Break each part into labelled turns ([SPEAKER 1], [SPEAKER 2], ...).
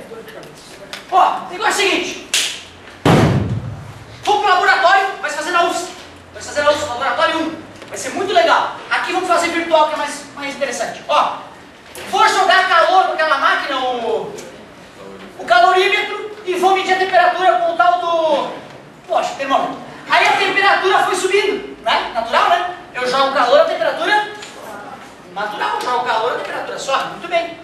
[SPEAKER 1] dor de cabeça. Ó, o negócio é o seguinte. Vamos pro laboratório, vai se fazer na UFSC. Vai se fazer na UFSC, laboratório 1. Vai ser muito legal. Aqui vamos fazer virtual, que é mais interessante. Ó, vou jogar calor com aquela máquina, o calorímetro, e vou medir a temperatura com o tal do... Poxa, termômetro. Aí a temperatura foi subindo, né? Natural, né? Eu jogo calor, a temperatura... Natural, jogo calor, a temperatura sobe. Muito bem.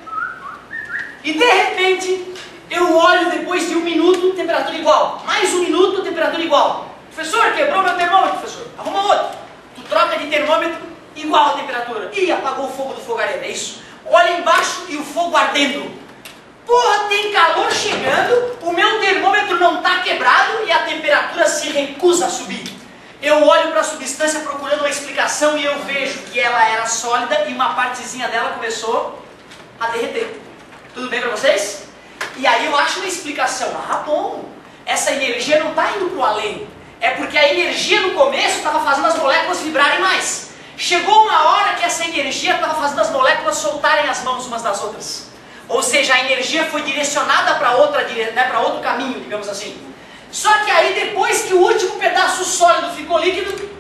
[SPEAKER 1] E de repente, eu olho depois de 1 minuto, temperatura igual. Mais 1 minuto, temperatura igual. Professor, quebrou meu termômetro, professor. Arruma outro. Tu troca de termômetro, igual a temperatura. Ih, apagou o fogo do fogareiro, é isso. Olha embaixo e o fogo ardendo. Porra, tem calor chegando, o meu termômetro não está quebrado e a temperatura se recusa a subir. Eu olho para a substância procurando uma explicação e eu vejo que ela era sólida e uma partezinha dela começou a derreter. Tudo bem para vocês? E aí eu acho uma explicação. Ah, bom, essa energia não está indo para o além. É porque a energia no começo estava fazendo as moléculas vibrarem mais. Chegou uma hora que essa energia estava fazendo as moléculas soltarem as mãos umas das outras. Ou seja, a energia foi direcionada para outro caminho, digamos assim. Só que aí depois que o último pedaço sólido ficou líquido,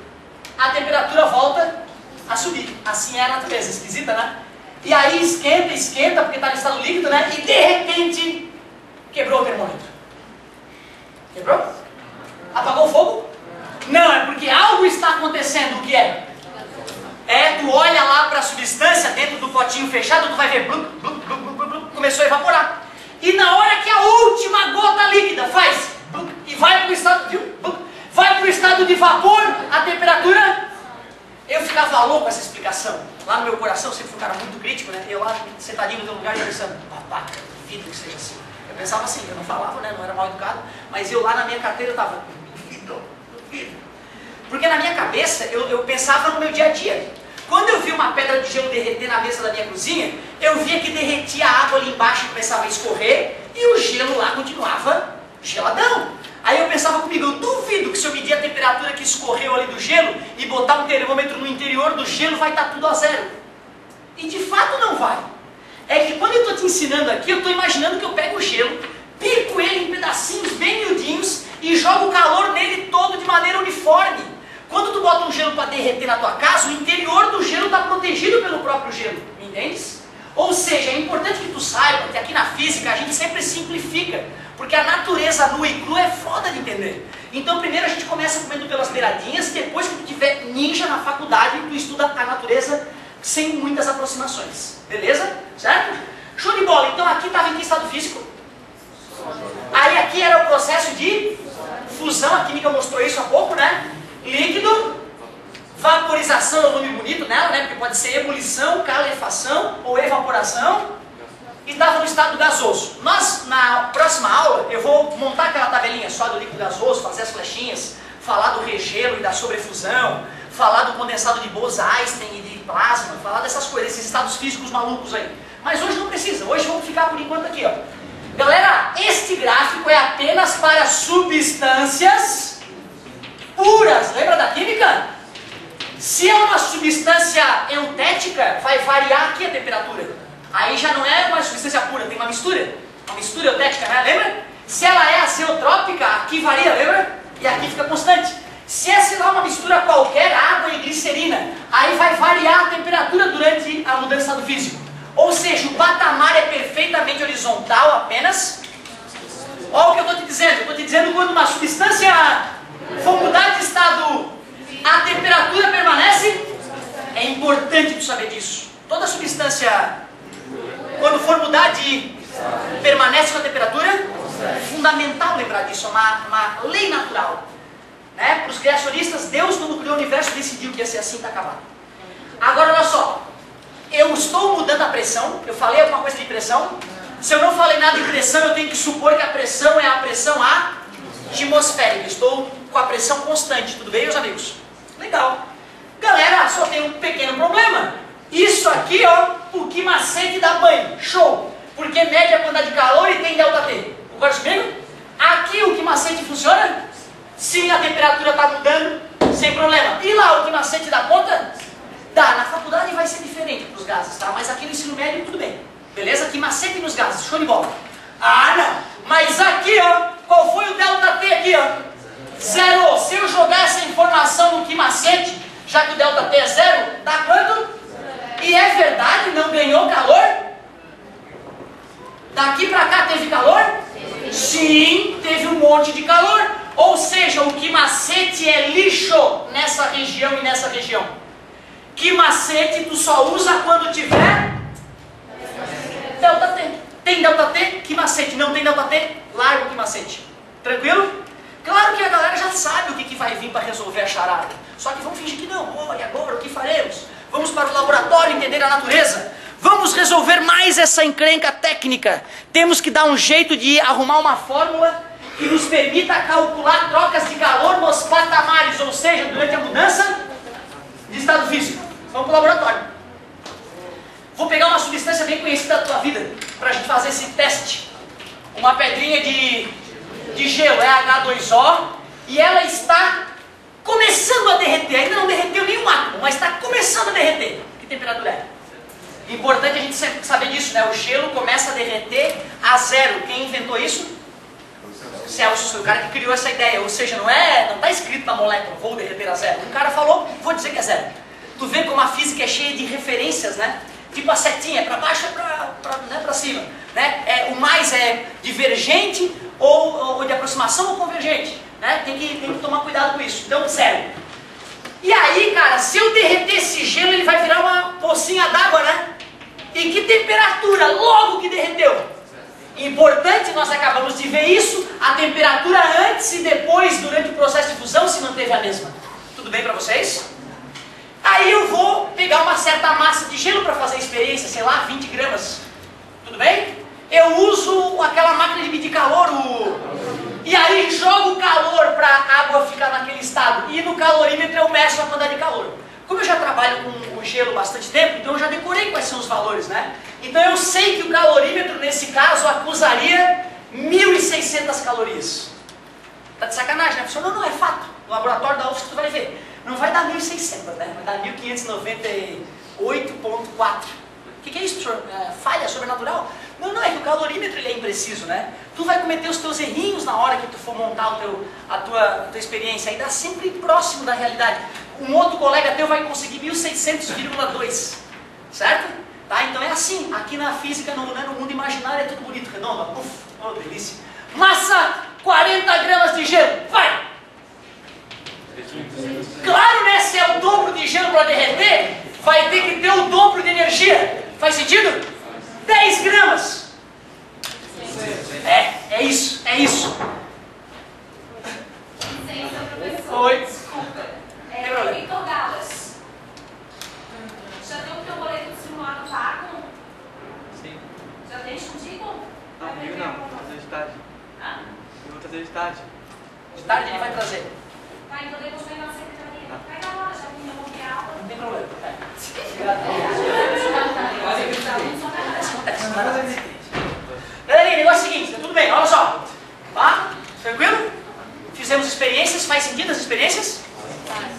[SPEAKER 1] a temperatura volta a subir. Assim é a natureza, esquisita, né? E aí esquenta, porque está no estado líquido, né? E de repente, quebrou o termômetro. Quebrou? Apagou o fogo? Não, é porque algo está acontecendo. O que é? Tu olha lá para a substância dentro do potinho fechado, tu vai ver, blum, blum, blum, blum, blum, blum, começou a evaporar. E na hora que a última gota líquida faz, blum, e vai para o estado, viu? Blum, vai para o estado de vapor, a temperatura... Eu ficava louco com essa explicação. Lá no meu coração, eu sempre fui um cara muito crítico, né? Eu lá, sentadinho no meu lugar, pensando, papá, duvido que seja assim. Eu pensava assim, eu não falava, né? Não era mal educado, mas eu lá na minha carteira, eu estava, duvido. Porque na minha cabeça, eu pensava no meu dia a dia. Quando eu vi uma pedra de gelo derreter na mesa da minha cozinha, eu via que derretia a água ali embaixo e começava a escorrer, e o gelo lá continuava geladão. Aí eu pensava comigo, eu duvido que se eu medir a temperatura que escorreu ali do gelo e botar um termômetro no interior do gelo, vai estar tudo a zero. E de fato não vai. É que quando eu estou te ensinando aqui, eu estou imaginando que eu pego o gelo, pico ele em pedacinhos bem miudinhos e jogo o calor nele todo de maneira uniforme. Quando tu bota um gelo para derreter na tua casa, o interior do gelo está protegido pelo próprio gelo, me entendes? Ou seja, é importante que tu saiba que aqui na física a gente sempre simplifica, porque a natureza nua e crua é foda de entender. Então primeiro a gente começa comendo pelas beiradinhas, depois que tu tiver ninja na faculdade, tu estuda a natureza sem muitas aproximações, beleza? Certo? Show de bola, então aqui estava em que estado físico? Aí aqui era o processo de fusão, a química mostrou isso há pouco, né? Líquido, vaporização é um nome bonito nela, né? Porque pode ser ebulição, calefação ou evaporação. E estava no estado gasoso. Nós, na próxima aula, eu vou montar aquela tabelinha só do líquido gasoso, fazer as flechinhas, falar do regelo e da sobrefusão, falar do condensado de Bose-Einstein e de plasma, falar dessas coisas, esses estados físicos malucos aí. Mas hoje não precisa, hoje vamos ficar por enquanto aqui, ó. Galera, este gráfico é apenas para substâncias puras. Lembra da química? Se é uma substância eutética, vai variar aqui a temperatura. Aí já não é uma substância pura, tem uma mistura eutética, né? Lembra? Se ela é azeotrópica, aqui varia, lembra? E aqui fica constante. Se é, sei lá, uma mistura qualquer, água e glicerina, aí vai variar a temperatura durante a mudança do físico. Ou seja, o patamar é perfeitamente horizontal apenas. Olha o que eu estou te dizendo. Eu estou te dizendo quando uma substância for mudar de estado, a temperatura permanece. É importante tu saber disso. Toda substância, quando for mudar de permanece com a temperatura, é fundamental lembrar disso, é uma lei natural. Né? Para os criacionistas, Deus, quando criou o universo, decidiu que ia ser assim, está acabado. Agora, olha só, eu estou mudando a pressão, eu falei alguma coisa de pressão. Se eu não falei nada de pressão, eu tenho que supor que a pressão é a pressão atmosférica. Estou com a pressão constante, tudo bem, meus amigos? Legal. Galera, só tem um pequeno problema. Isso aqui, ó, o que macete dá banho. Show! Porque mede a quantidade de calor e tem ΔT. Concorda comigo? Aqui o que macete funciona? Se a temperatura está mudando, sem problema. E lá o que macete dá conta? Dá. Na faculdade vai ser diferente para os gases, tá? Mas aqui no ensino médio tudo bem. Beleza? Que macete nos gases. Show de bola. Ah, não. Mas aqui, ó, qual foi o ΔT aqui, ó? Zero. Se eu jogar essa informação no Kimacete, já que o ΔT é zero, dá quanto? E é verdade, não ganhou calor? Daqui pra cá teve calor? Sim, teve um monte de calor. Ou seja, o Kimacete é lixo nessa região e nessa região. Kimacete tu só usa quando tiver ΔT. Tem ΔT, Kimacete. Não tem ΔT, larga o Kimacete. Tranquilo? Claro que a galera já sabe o que vai vir para resolver a charada. Só que vamos fingir que não. Oh, e agora o que faremos? Vamos para o laboratório entender a natureza. Vamos resolver mais essa encrenca técnica. Temos que dar um jeito de arrumar uma fórmula que nos permita calcular trocas de calor nos patamares, ou seja, durante a mudança de estado físico. Vamos para o laboratório. Vou pegar uma substância bem conhecida da tua vida para a gente fazer esse teste. Uma pedrinha de gelo, é H2O, e ela está começando a derreter. Ainda não derreteu nenhum átomo, mas está começando a derreter. Que temperatura é? Importante a gente sempre saber disso, né? O gelo começa a derreter a zero. Quem inventou isso? Celsius foi o cara que criou essa ideia. Ou seja, não está escrito na molécula, vou derreter a zero. Um cara falou, vou dizer que é zero. Tu vê como a física é cheia de referências, né? Tipo a setinha, para baixo é para cima. Né? O mais é divergente ou de aproximação ou convergente. Né? Tem que tomar cuidado com isso. Então, zero. E aí, cara, se eu derreter esse gelo, ele vai virar uma pocinha d'água, né? E que temperatura logo que derreteu? Importante, nós acabamos de ver isso, a temperatura antes e depois, durante o processo de fusão, se manteve a mesma. Tudo bem para vocês? Aí eu vou pegar uma certa massa de gelo para fazer a experiência, sei lá, 20 gramas. Tudo bem? Eu uso aquela máquina de medir calor, e aí jogo o calor para a água ficar naquele estado. E no calorímetro eu meço a quantidade de calor. Como eu já trabalho com gelo há bastante tempo, então eu já decorei quais são os valores, né? Então eu sei que o calorímetro, nesse caso, acusaria 1.600 calorias. Tá de sacanagem, né, professor? Não, é fato. No laboratório da UFSC tu vai ver. Não vai dar 1.600, né? Vai dar 1.598,4. O que é isso, professor? Falha sobrenatural? Não, é que o calorímetro ele é impreciso, né? Tu vai cometer os teus errinhos na hora que tu for montar a tua experiência, aí dá sempre próximo da realidade. Um outro colega teu vai conseguir 1.600,2, certo? Tá? Então é assim, aqui na física, no mundo imaginário é tudo bonito, redondo, uf, oh, delícia. Massa, 40 gramas de gelo, vai! Claro, né, se é o dobro de gelo para derreter, vai ter que ter o dobro de energia. Faz sentido? 10 gramas. É isso. Oi.
[SPEAKER 2] Desculpa. Vitor Galas. Já deu o teu boleto de simulado pago?
[SPEAKER 3] Sim.
[SPEAKER 2] Já deixa contigo?
[SPEAKER 3] Não, comigo não. Vou trazer de tarde.
[SPEAKER 2] Ah?
[SPEAKER 3] Eu vou trazer de tarde.
[SPEAKER 1] De tarde ele vai trazer.
[SPEAKER 2] Tá, então depois vai na secretaria. Vai na hora, já que eu vou ter aula.
[SPEAKER 1] Não tem problema. Galerinha, o negócio é o seguinte, tudo bem, olha só. Tá? Tranquilo? Fizemos experiências, faz sentido as experiências?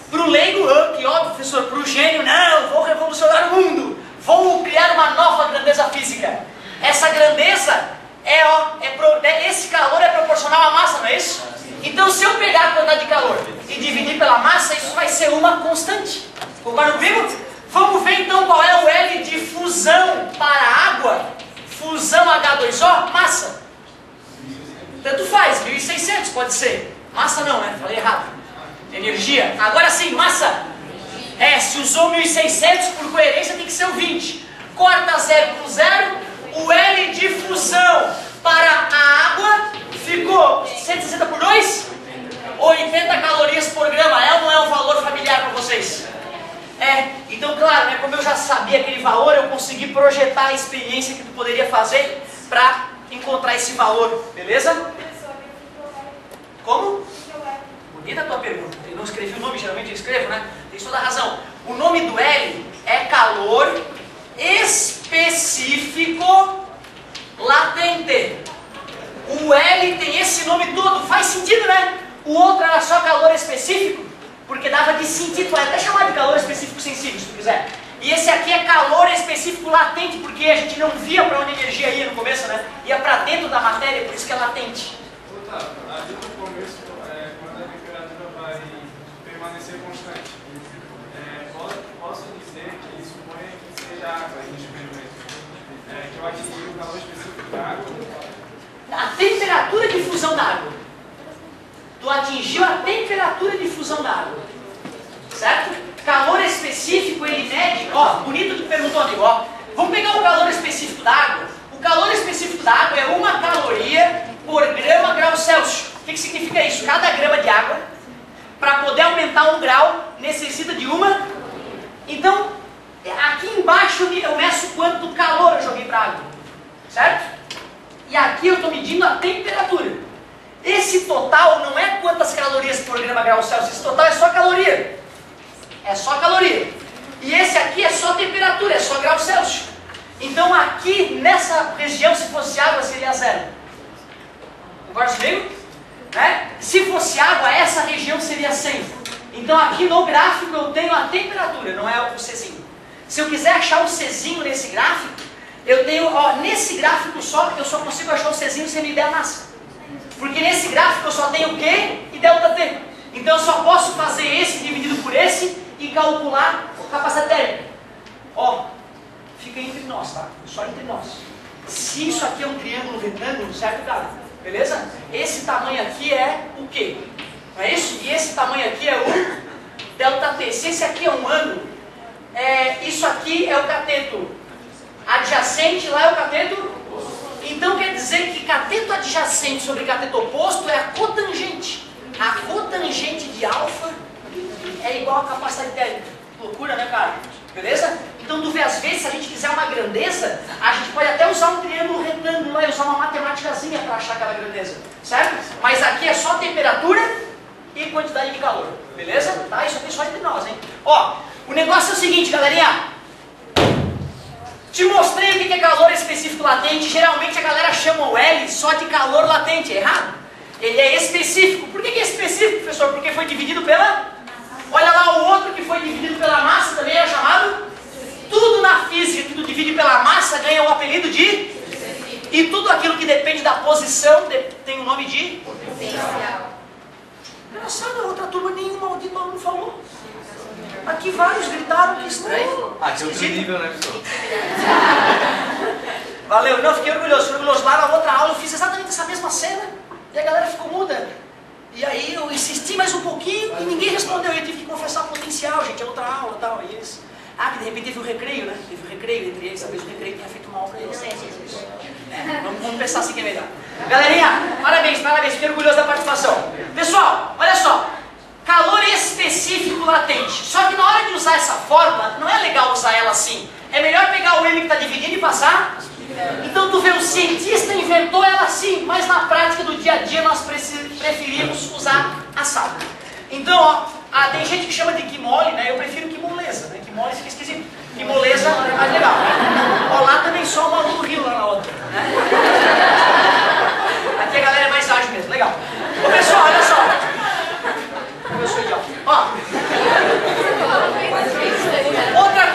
[SPEAKER 1] Pro leigo, que óbvio, professor, pro gênio, não, vou revolucionar o mundo. Vou criar uma nova grandeza física. Essa grandeza esse calor é proporcional à massa, não é isso? Então se eu pegar a quantidade de calor e dividir pela massa, isso vai ser uma constante. Concorda comigo? Vamos ver então qual é o L de fusão para água. Fusão H2O, massa. Tanto faz, 1.600 pode ser. Massa não, né? Falei errado. Energia. Agora sim, massa. Se usou 1.600, por coerência tem que ser o 20. Corta 0 com 0. O L de fusão para a água ficou 160 por 2? 80 calorias por grama. É ou não é um valor familiar para vocês? Então claro, né, como eu já sabia aquele valor, eu consegui projetar a experiência que tu poderia fazer para encontrar esse valor, beleza? Como? Bonita a tua pergunta. Eu não escrevi o nome, geralmente eu escrevo, né? Tem toda a razão. O nome do L é calor específico latente. O L tem esse nome todo, faz sentido, né? O outro era só calor específico, porque dava de sentir, tu vai até chamar de calor específico sensível, se tu quiser. E esse aqui é calor específico latente, porque a gente não via para onde a energia ia no começo, né? Ia para dentro da matéria, por isso que é latente.
[SPEAKER 4] Ali no começo, quando a temperatura vai permanecer constante, posso dizer que suponha que seja água aí no experimento, que eu atingi o calor específico da água.
[SPEAKER 1] A temperatura de fusão da água. Tu atingiu a temperatura de fusão da água. Certo? Calor específico, ele mede, ó, bonito que perguntou, amigo, ó. Vamos pegar o calor específico da água. O calor específico da água é 1 caloria por grama grau Celsius. O que significa isso? Cada grama de água, para poder aumentar 1 grau, necessita de 1. Então, aqui embaixo eu meço quanto calor eu joguei para a água. Certo? E aqui eu estou medindo a temperatura. Esse total não é quantas calorias por grama grau Celsius, esse total é só caloria. É só caloria. E esse aqui é só temperatura, é só grau Celsius. Então aqui, nessa região, se fosse água, seria 0. Concorda comigo? Né? Se fosse água, essa região seria 100. Então aqui no gráfico eu tenho a temperatura, não é o Czinho. Se eu quiser achar o Czinho nesse gráfico, eu tenho, ó, nesse gráfico só, eu só consigo achar o Czinho se me der a massa. Porque nesse gráfico eu só tenho Q e ΔT. Então eu só posso fazer esse dividido por esse e calcular a capacidade térmica. Ó, fica entre nós, tá? Só entre nós. Se isso aqui é um triângulo retângulo, certo, cara? Beleza? Esse tamanho aqui é o Q. Não é isso? E esse tamanho aqui é o ΔT. Se esse aqui é um ângulo, isso aqui é o cateto adjacente, lá é o cateto. Então quer dizer que cateto adjacente sobre cateto oposto é a cotangente. A cotangente de alfa é igual a capacidade térmica. Loucura, né, cara? Beleza? Então tu vê, às vezes, se a gente quiser uma grandeza, a gente pode até usar um triângulo retângulo e usar uma matemáticazinha para achar aquela grandeza. Certo? Mas aqui é só temperatura e quantidade de calor. Beleza? Tá? Isso aqui é só entre nós, hein? Ó, o negócio é o seguinte, galerinha. Te mostrei o que é calor específico latente. Geralmente a galera chama o L só de calor latente. É errado. Ele é específico. Por que é específico, professor? Porque foi dividido pela... Olha lá o outro que foi dividido pela massa, também é chamado... Tudo na física que tu divide pela massa ganha o apelido de... E tudo aquilo que depende da posição tem o nome de... Potencial. Engraçado, a outra turma nenhum maldito aluno falou. Aqui vários gritaram que estranho.
[SPEAKER 3] Aqui é outro nível, né, pessoal?
[SPEAKER 1] Valeu, não, fiquei orgulhoso. Lá na outra aula eu fiz exatamente essa mesma cena e a galera ficou muda. E aí eu insisti mais um pouquinho e ninguém respondeu. Eu tive que confessar potencial, gente, é outra aula e tal. E eles... Ah, que de repente teve um recreio, né? Teve um recreio entre eles, talvez o recreio tenha feito mal para eles. Vamos pensar assim que é melhor. Galerinha, parabéns, fiquei orgulhoso da participação. Pessoal, olha só. Calor específico latente. Só que na hora de usar essa fórmula, não é legal usar ela assim. É melhor pegar o M que está dividindo e passar. Então tu vê, o cientista inventou ela assim, mas na prática do dia a dia nós preferimos usar assado. Então, ó, tem gente que chama de quimole, né? Eu prefiro quimoleza, né? Quimole fica esquisito. Quimoleza é mais legal. Ó, lá também só uma aluno rio lá na outra, né? Aqui a galera é mais ágil mesmo, legal. Ô pessoal, olha só. Eu sou idiota. Ó. Outra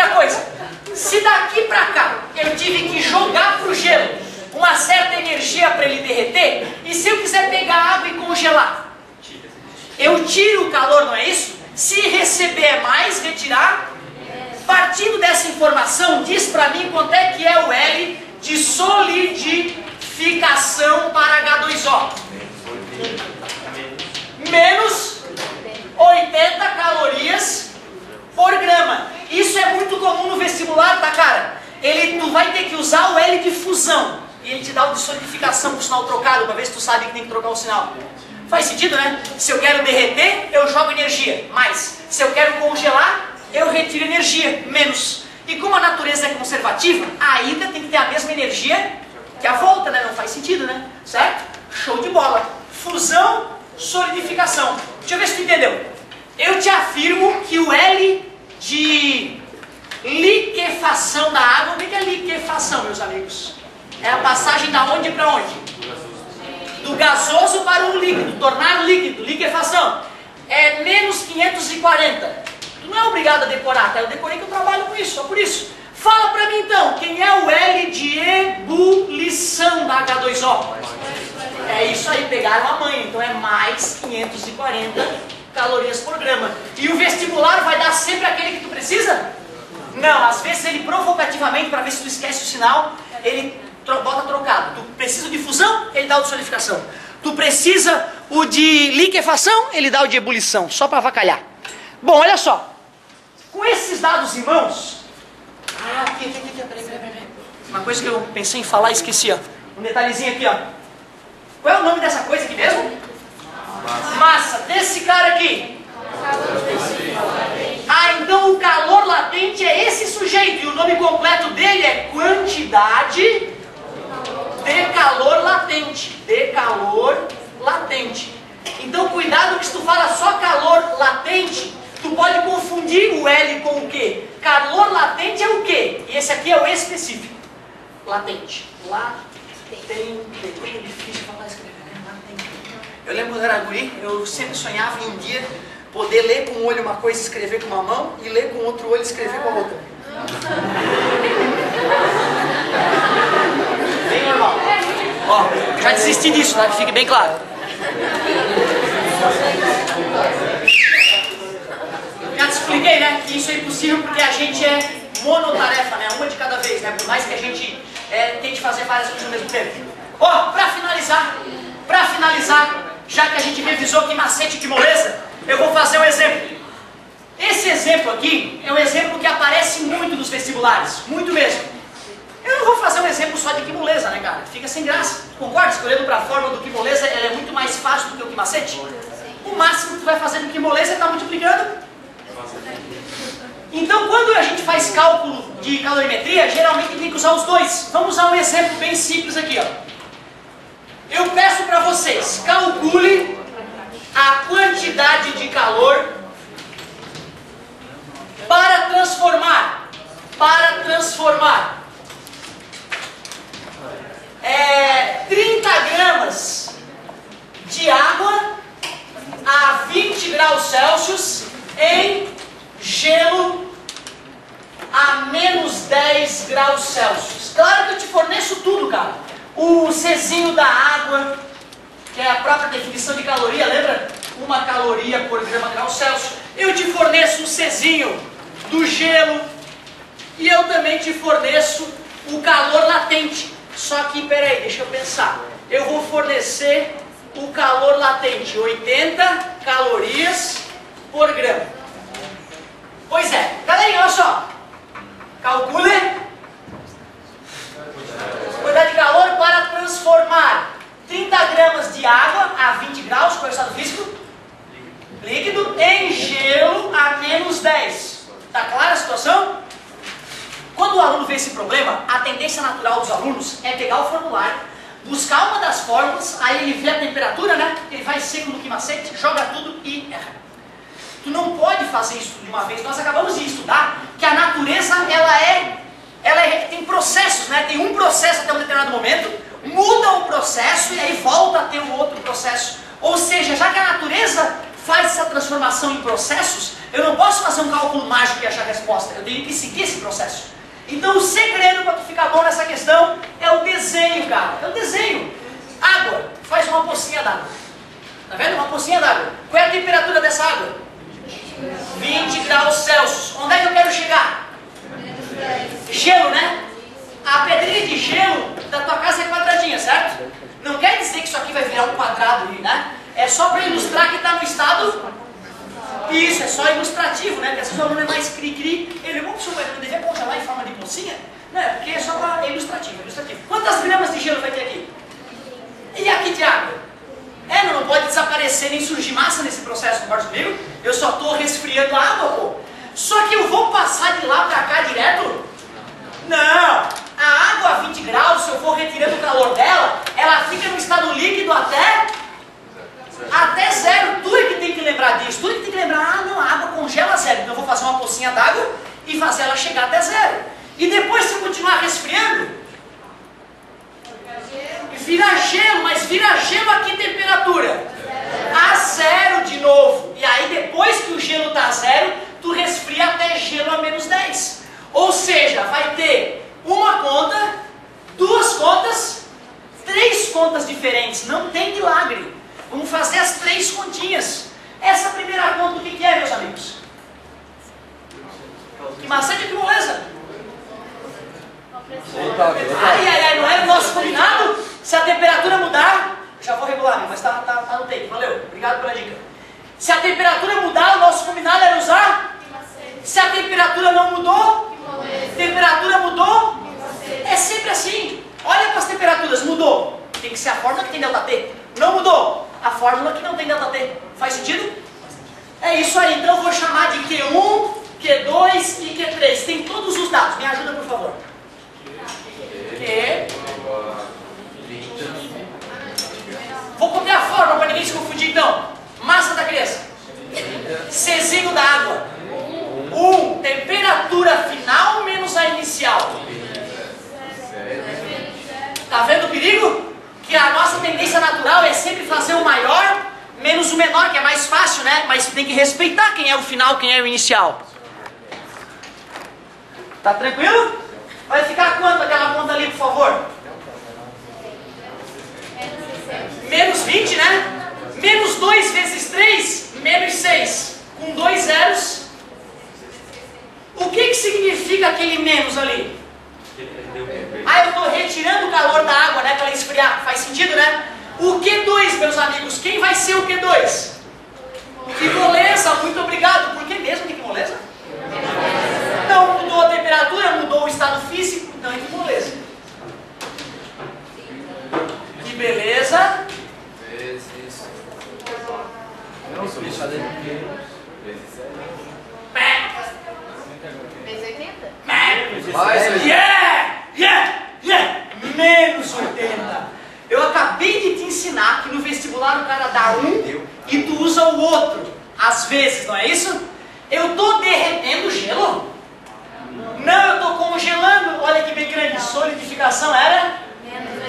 [SPEAKER 1] coisa. Se daqui pra cá eu tive que jogar pro gelo uma certa energia para ele derreter, e se eu quiser pegar água e congelar, eu tiro o calor, não é isso? Se receber mais, retirar. Partindo dessa informação, diz pra mim quanto é que é o L de solidificação para H2O. Menos 80 calorias por grama. Isso é muito comum no vestibular, tá, cara? Tu vai ter que usar o L de fusão. E ele te dá o de solidificação com o sinal trocado, uma vez que tu sabe que tem que trocar o sinal. Faz sentido, né? Se eu quero derreter, eu jogo energia. Mais. Se eu quero congelar, eu retiro energia. Menos. E como a natureza é conservativa, a ida tem que ter a mesma energia que a volta, né? Não faz sentido, né? Certo? Show de bola. Fusão, solidificação. Deixa eu ver se tu entendeu. Eu te afirmo que o L de liquefação da água, o que é liquefação, meus amigos? É a passagem da onde para onde? Do gasoso para o líquido, tornar líquido, liquefação. É menos 540. Tu não é obrigado a decorar, tá? Eu decorei que eu trabalho com isso, só por isso. Fala pra mim então, quem é o L de ebulição da H2O? É isso aí, pegaram a mãe, então é mais 540 calorias por grama. E o vestibular vai dar sempre aquele que tu precisa? Não, às vezes ele provocativamente, para ver se tu esquece o sinal, ele bota trocado. Tu precisa de fusão, ele dá o de solidificação. Tu precisa o de liquefação, ele dá o de ebulição, só para avacalhar. Bom, olha só. Com esses dados em mãos... Ah, aqui, peraí. Uma coisa que eu pensei em falar e esqueci, ó. Um detalhezinho aqui, ó. Qual é o nome dessa coisa aqui mesmo? Massa. Desse cara aqui. Ah, então o calor latente é esse sujeito. E o nome completo dele é quantidade de calor latente. De calor latente. Então cuidado que se tu fala só calor latente, tu pode confundir o L com o quê? Calor latente é o quê? E esse aqui é o específico. Latente. Latente. É difícil falar escrever, né? Latente. Eu lembro quando eu era guri, eu sempre sonhava em um dia poder ler com um olho uma coisa e escrever com uma mão, e ler com o outro olho e escrever com a outra. Bem normal. Ó, já desisti disso, tá? Que fique bem claro. Já te expliquei, né? Que isso é impossível porque a gente é monotarefa, né? Uma de cada vez, né? Por mais que a gente tente fazer várias coisas ao mesmo tempo. Ó, pra finalizar, já que a gente revisou que macete de moleza, eu vou fazer um exemplo. Esse exemplo aqui é um exemplo que aparece muito nos vestibulares, muito mesmo. Eu não vou fazer um exemplo só de que moleza, né, cara? Fica sem graça. Concorda? Escolhendo para a fórmula do que moleza, ela é muito mais fácil do que o que macete. O máximo que tu vai fazer do que moleza é estar multiplicando. Então, quando a gente faz cálculo de calorimetria, geralmente tem que usar os dois. Vamos usar um exemplo bem simples aqui, ó. Eu peço para vocês, calcule a quantidade de calor para transformar 30 gramas de água a 20 graus Celsius em gelo a menos 10 graus Celsius. Claro que eu te forneço tudo, cara. O Czinho da água, que é a própria definição de caloria, lembra? 1 caloria por grama grau Celsius. Eu te forneço o Czinho do gelo e eu também te forneço o calor latente. Só que, peraí, deixa eu pensar. Eu vou fornecer o calor latente, 80 calorias por grama. Pois é, galerinha, olha só. Calcule a quantidade de calor para transformar 30 gramas de água a 20 graus, qual é o estado físico? Líquido, em gelo a menos 10. Tá clara a situação? Quando o aluno vê esse problema, a tendência natural dos alunos é pegar o formulário, buscar uma das fórmulas, aí ele vê a temperatura, né? Ele vai seco no quimacete, joga tudo e erra. Tu não pode fazer isso de uma vez. Nós acabamos de estudar que a natureza, tem processos, né? Tem um processo até um determinado momento, muda o processo e aí volta a ter um outro processo. Ou seja, já que a natureza faz essa transformação em processos, eu não posso fazer um cálculo mágico e achar a resposta. Eu tenho que seguir esse processo. Então o segredo para tu ficar bom nessa questão é o desenho, cara. É o desenho. Água. Faz uma pocinha d'água. Tá vendo? Uma pocinha d'água. Qual é a temperatura dessa água? 20 graus Celsius. Onde é que eu quero chegar? Gelo, né? A pedrinha de gelo da tua casa é quadradinha, certo? Não quer dizer que isso aqui vai virar um quadrado, né? É só para ilustrar que está no estado... Isso, é só ilustrativo, né? Porque às vezes o aluno é mais cri-cri. Ele, vamos supor, ele deveria congelar em forma de pocinha? Não, porque é só para ilustrativo. Quantas gramas de gelo vai ter aqui? E aqui de água? Não pode desaparecer nem surgir massa nesse processo, concorda comigo? Eu só estou resfriando a água, pô. Só que eu vou passar de lá para cá direto? Não! A água a 20 graus, se eu for retirando o calor dela, ela fica no estado líquido até zero. Tu é que tem que lembrar disso. Tu é que tem que lembrar, não, a água congela zero. Então eu vou fazer uma pocinha d'água e fazer ela chegar até zero. E depois, se eu continuar resfriando, vira gelo, mas vira gelo a que temperatura? A zero de novo. E aí depois que o gelo está a zero, tu tu resfria até gelo a menos 10. Ou seja, vai ter uma conta, duas contas, três contas diferentes. Não tem milagre. Vamos fazer as três continhas. Essa primeira conta, o que é, meus amigos? Que macete, que moleza? Ai, não era o nosso combinado? Se a temperatura mudar, já vou regular, mas tá no take, valeu, obrigado pela dica. Se a temperatura mudar, o nosso combinado era usar? Se a temperatura não mudou, temperatura mudou, é sempre assim. Olha para as temperaturas, mudou, tem que ser a fórmula que tem ΔT. Não mudou, a fórmula que não tem ΔT. Faz sentido? É isso aí, então eu vou chamar de Q1, Q2 e Q3. Tem todos os dados, me ajuda por favor. Vou copiar a fórmula para ninguém se confundir então. Massa da criança. Czinho da água. 1. Temperatura final menos a inicial. Tá vendo o perigo? Que a nossa tendência natural é sempre fazer o maior menos o menor, que é mais fácil, né? Mas tem que respeitar quem é o final, quem é o inicial. Tá tranquilo? Vai ficar quanto aquela conta ali, por favor? Menos 20, né? Menos 2 vezes 3, menos 6. Com 2 zeros. O que significa aquele menos ali? Ah, eu estou retirando o calor da água, né? Para ela esfriar. Faz sentido, né? O Q2, meus amigos, quem vai ser o Q2? Que moleza, muito obrigado. Por que mesmo que moleza? Não mudou a temperatura, mudou o estado físico, então é que moleza. Que beleza. Menos 80. Eu acabei de te ensinar que no vestibular o cara dá um e tu usa o outro. Às vezes, não é isso? Eu estou derretendo gelo? Não, eu estou congelando. Olha que bem grande. Solidificação era?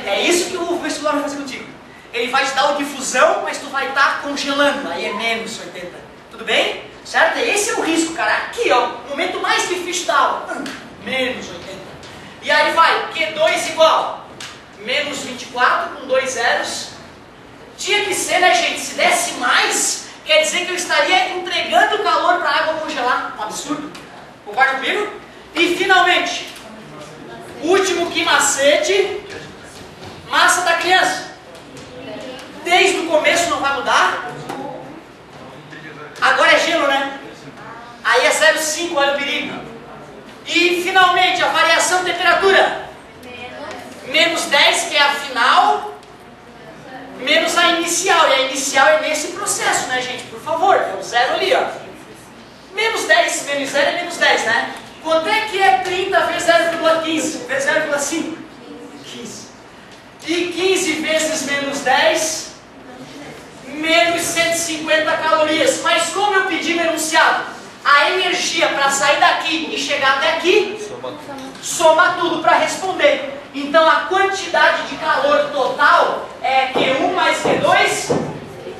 [SPEAKER 1] É isso que o vestibular vai fazer contigo. Ele vai te dar o difusão, mas tu vai estar congelando. Aí é menos 80. Tudo bem? Certo? Esse é o risco, cara. Aqui, ó. O momento mais difícil da aula. Menos 80. E aí vai. Q2 igual. Menos 24 com 2 zeros. Tinha que ser, né, gente? Se desse mais, quer dizer que eu estaria entregando calor para a água congelar. Um absurdo. Concorda comigo? E finalmente, último que macete. Massa da criança. Desde o começo não vai mudar. Agora é gelo, né? Aí é 0,5, olha o perigo. E finalmente a variação de temperatura. Menos 10, que é a final, menos a inicial. E a inicial é nesse processo, né, gente? Por favor, é o zero ali, ó. Menos 10, menos 0 é menos 10, né? Quanto é que é 30 vezes 0,15? Vezes 0,5? 15. E 15 vezes menos 10, menos 150 calorias. Mas como eu pedi no enunciado, a energia para sair daqui e chegar até aqui, soma tudo para responder. Então a quantidade de calor total é Q1 mais Q2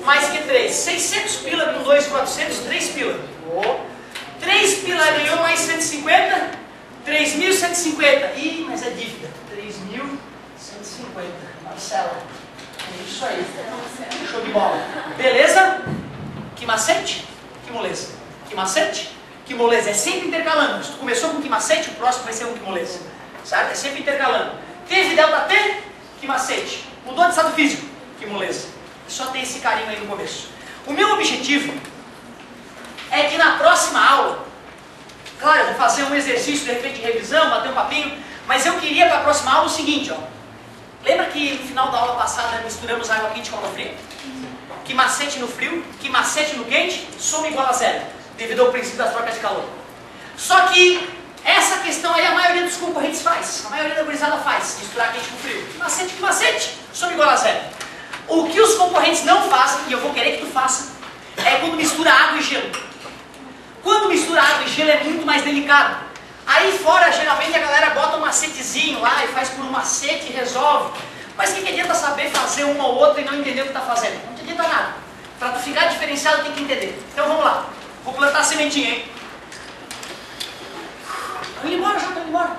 [SPEAKER 1] mais Q3. 600 pila com 2.400, 3 pila. 3 pila ganhou mais 150, 3.150. Ih, mas é dívida. 3.150. Marcela. É isso aí. Show de bola. Beleza? Que macete? Que moleza. Que macete? Que moleza. É sempre intercalando. Se tu começou com que macete, o próximo vai ser um que moleza. Certo? É sempre intercalando. Teve ΔT? Que macete. Mudou de estado físico? Que moleza. Só tem esse carinho aí no começo. O meu objetivo é que na próxima aula, claro, eu vou fazer um exercício de repente de revisão, bater um papinho, mas eu queria para a próxima aula o seguinte, ó. Lembra que no final da aula passada misturamos água quente com água fria? Que macete no frio, que macete no quente, soma igual a zero, devido ao princípio das trocas de calor. Só que essa questão aí a maioria dos concorrentes faz, a maioria da gurizada faz, misturar quente com frio. Que macete, soma igual a zero. O que os concorrentes não fazem, e eu vou querer que tu faça, é quando mistura água e gelo. Quando mistura água e gelo é muito mais delicado. Aí fora, geralmente a galera bota um macetezinho lá e faz por um macete e resolve. Mas o que adianta saber fazer uma ou outra e não entender o que está fazendo? Não te adianta nada. Para tu ficar diferenciado tem que entender. Então vamos lá. Vou plantar a sementinha, hein? Tô indo embora já, tô indo embora.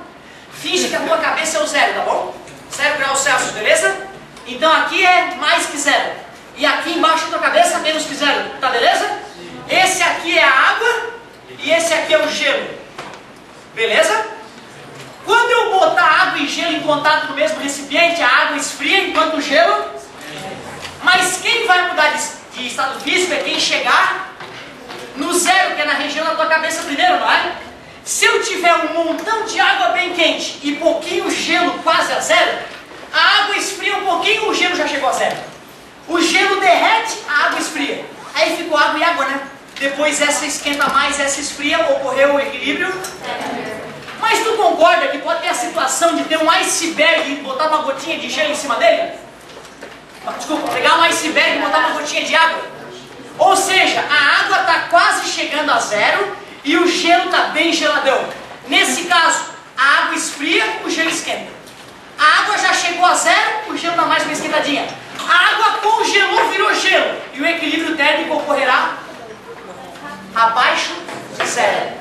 [SPEAKER 1] Finge que a tua cabeça é o zero, tá bom? 0 graus Celsius, beleza? Então aqui é mais que zero. E aqui embaixo da tua cabeça menos que zero, tá beleza? Esse aqui é a água e esse aqui é o gelo. Beleza? Quando eu botar água e gelo em contato no mesmo recipiente, a água esfria enquanto o gelo... Mas quem vai mudar de estado físico é quem chegar no zero, que é na região da tua cabeça primeiro, não é? Se eu tiver um montão de água bem quente e pouquinho gelo quase a zero, a água esfria um pouquinho, o gelo já chegou a zero. O gelo derrete, a água esfria. Aí ficou água e água, né? Depois essa esquenta mais, essa esfria, ocorreu o equilíbrio. Mas tu concorda que pode ter a situação de ter um iceberg e botar uma gotinha de gelo em cima dele? Desculpa, pegar um iceberg e botar uma gotinha de água? Ou seja, a água está quase chegando a zero e o gelo está bem geladão. Nesse caso, a água esfria, o gelo esquenta. A água já chegou a zero, o gelo dá mais uma esquentadinha. A água congelou, virou gelo. E o equilíbrio térmico ocorrerá abaixo de zero.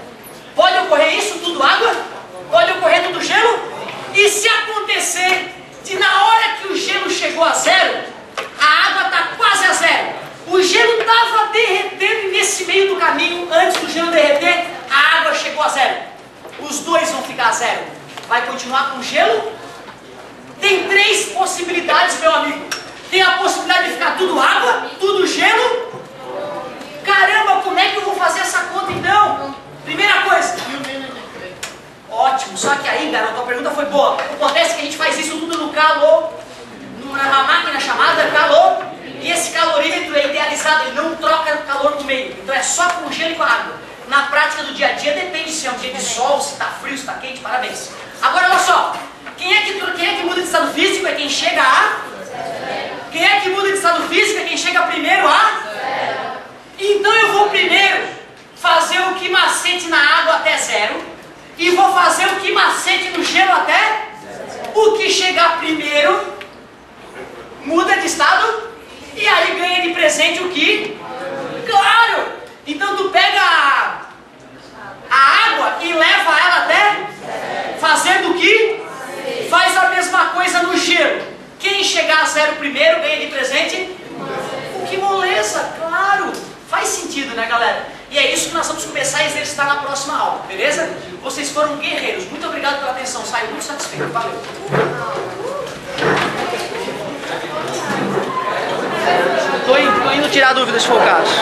[SPEAKER 1] Pode ocorrer isso, tudo água? Pode ocorrer tudo gelo? E se acontecer de na hora que o gelo chegou a zero, a água está quase a zero. O gelo estava derretendo e nesse meio do caminho, antes do gelo derreter, a água chegou a zero. Os dois vão ficar a zero. Vai continuar com gelo? Tem 3 possibilidades, meu amigo. Tem a possibilidade de ficar tudo água, tudo gelo. Caramba, como é que eu vou fazer essa conta então? Primeira coisa. Ótimo, só que aí, garoto, a pergunta foi boa. Acontece que a gente faz isso tudo no calor, numa máquina chamada calor, e esse calorímetro é idealizado, ele não troca o calor no meio. Então é só com gelo e com água. Na prática do dia a dia depende se é um dia de sol, se está frio, se está quente, parabéns. Agora olha só, quem é que muda de estado físico é quem chega a... Quem é que muda de estado físico é quem chega primeiro a... Então eu vou primeiro fazer o que macete na água até zero e vou fazer o que macete no gelo até... O que chegar primeiro muda de estado e aí ganha de presente o que? Claro! Então tu pega a água e leva ela até fazendo o que? Faz a mesma coisa no gelo. Quem chegar a zero primeiro ganha de presente? Que moleza, claro! Faz sentido, né, galera? E é isso que nós vamos começar a exercitar na próxima aula, beleza? Vocês foram guerreiros. Muito obrigado pela atenção. Saio muito satisfeito. Valeu! Tô indo tirar dúvidas se for o caso.